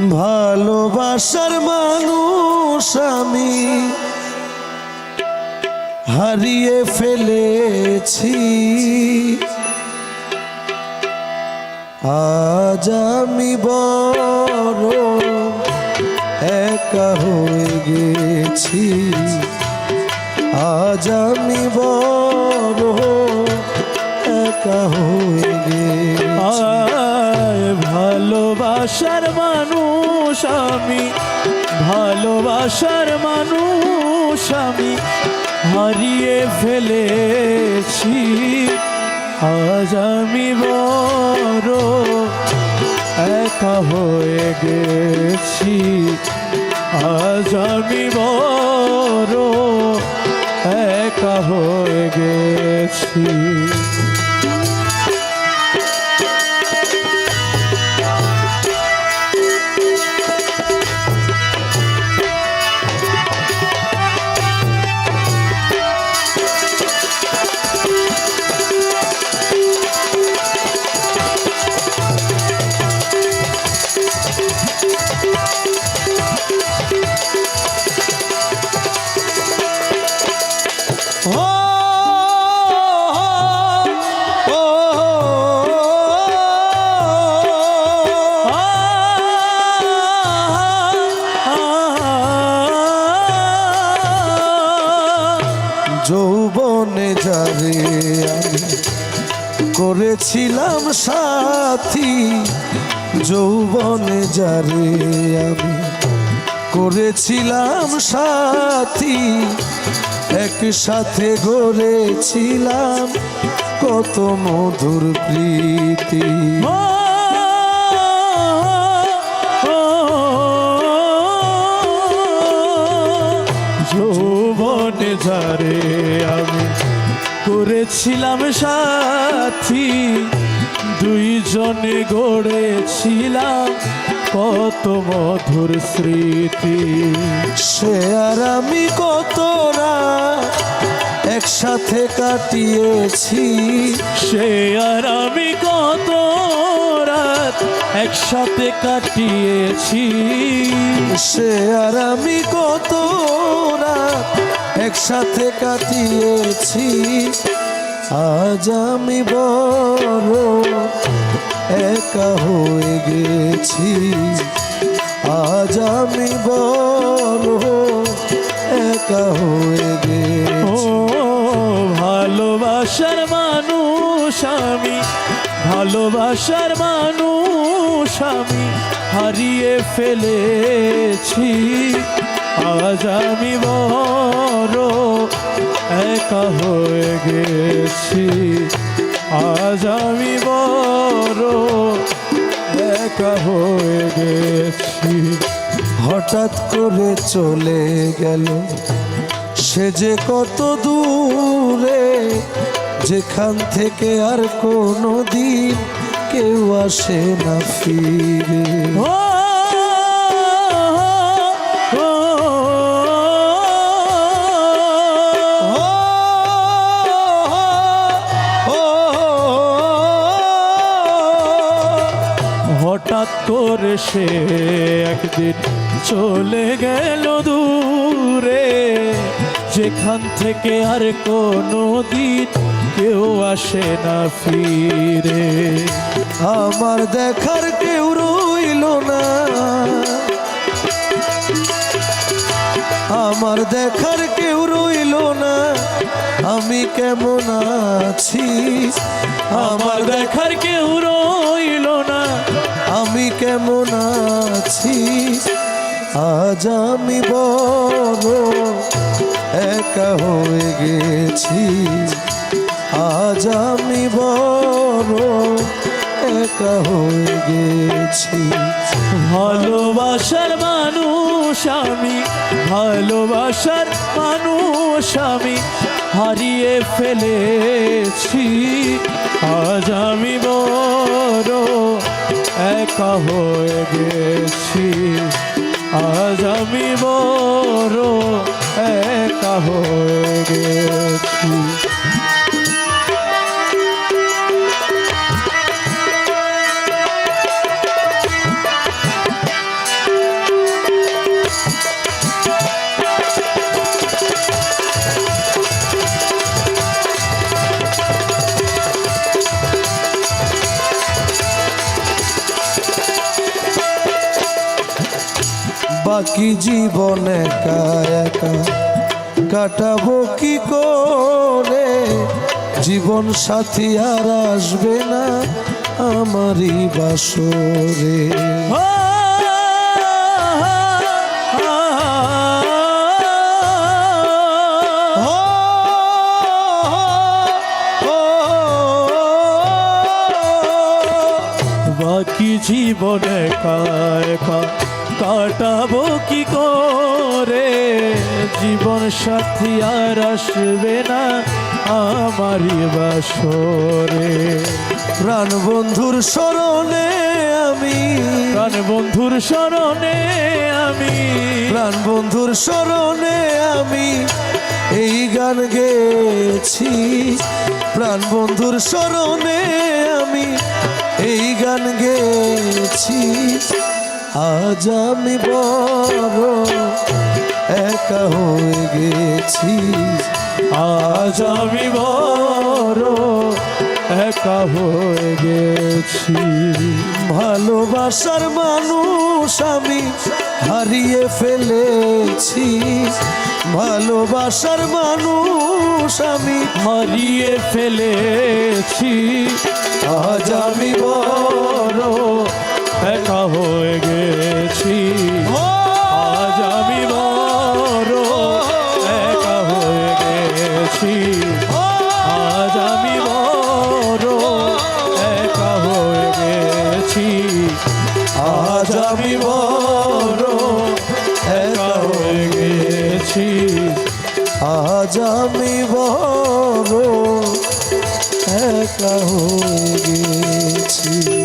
ভালোবাসার মানুষ আমি হারিয়ে ফেলেছি। আজ আমি বড় একা হয়ে গেছি। আজ আমি বড় একা হয়ে গেছি। ভালোবাসার মানুষ আমি, ভালোবাসার মানুষ আমি হারিয়ে ফেলেছি। আজ আমি বড় একা হয়ে গেছি। আজ আমি বড় একা হয়ে গেছি। যৌবনে যারে আমি করেছিলাম সাথী, যৌবনে যারে আমি করেছিলাম সাথী, একসাথে গড়েছিলাম কত মধুর প্রীতি। যৌবনে যারে আমি করেছিলাম সাথী, দুইজনে গড়েছিলাম কত মধুর স্মৃতি। সে আর আমি কত রাত একসাথে কাটিয়েছি, সে আর আমি কত রাত একসাথে কাটিয়েছি। সে আর আমি কত রাত একসাথে কাটিয়েছি। আজ আমি বড় একা হয়ে গেছি। আজ আমি বড় একা হয়ে গেছি। ভালোবাসার মানুষ আমি, ভালোবাসার মানুষ আমি হারিয়ে ফেলেছি। আজ আমি বড় একা হয়ে গেছি। আজ আমি বড় একা হয়ে গেছি। হঠাৎ করে চলে গেল সে যে কত দূরে, যেখান থেকে আর কোনো দিন কেউ আসে না ফিরে। হঠাৎ করে সে একদিন চলে গেল দূরে, যেখান থেকে আর কোনো দিন কেউ আসে না ফিরে। আমার দেখার কেউ রইল না, আমার দেখার কেউ রইল না, আমি কেমন আছি। আমার দেখার কেউ রইল না, আমি কেমন আছি। আজ আমি বড় একা হয়ে গেছি। আজ আমি বড় একা হয়ে গেছি। ভালোবাসার মানুষ আমি, ভালোবাসার মানুষ আমি হারিয়ে ফেলেছি। আজ আমি বড় একা হয়ে গেছি। আজ আমি বড় একা হয়ে গেছি। বাকি জীবন একা একা কাটাবো কি করে, জীবন সাথী আর আসবে না আমারই বাসরে। বাকি জীবন একা একা কাটাবো কি করে, জীবন সাথী আর আসবে না আমারই বাসরে। প্রাণ বন্ধুর স্মরণে আমি, প্রাণ বন্ধুর স্মরণে আমি, প্রাণ বন্ধুর স্মরণে আমি এই গান গেয়েছি। প্রাণ বন্ধুর স্মরণে আমি এই গান গেয়েছি। আজ আমি বড় একা হয়ে গেছি, আজ আমি বড় একা হয়ে গেছি। ভালোবাসার মানুষ আমি হারিয়ে ফেলেছি। ভালোবাসার মানুষ আমি হারিয়ে ফেলেছি। আজ আমি বড় একা হয়ে গেছি। আজ আমি বড় একা হয়ে গেছি। আজ আমি বড় একা হয়ে গেছি। আজ আমি বড় একা হয়ে গেছি। আজ আমি বড় একা হয়ে গেছি।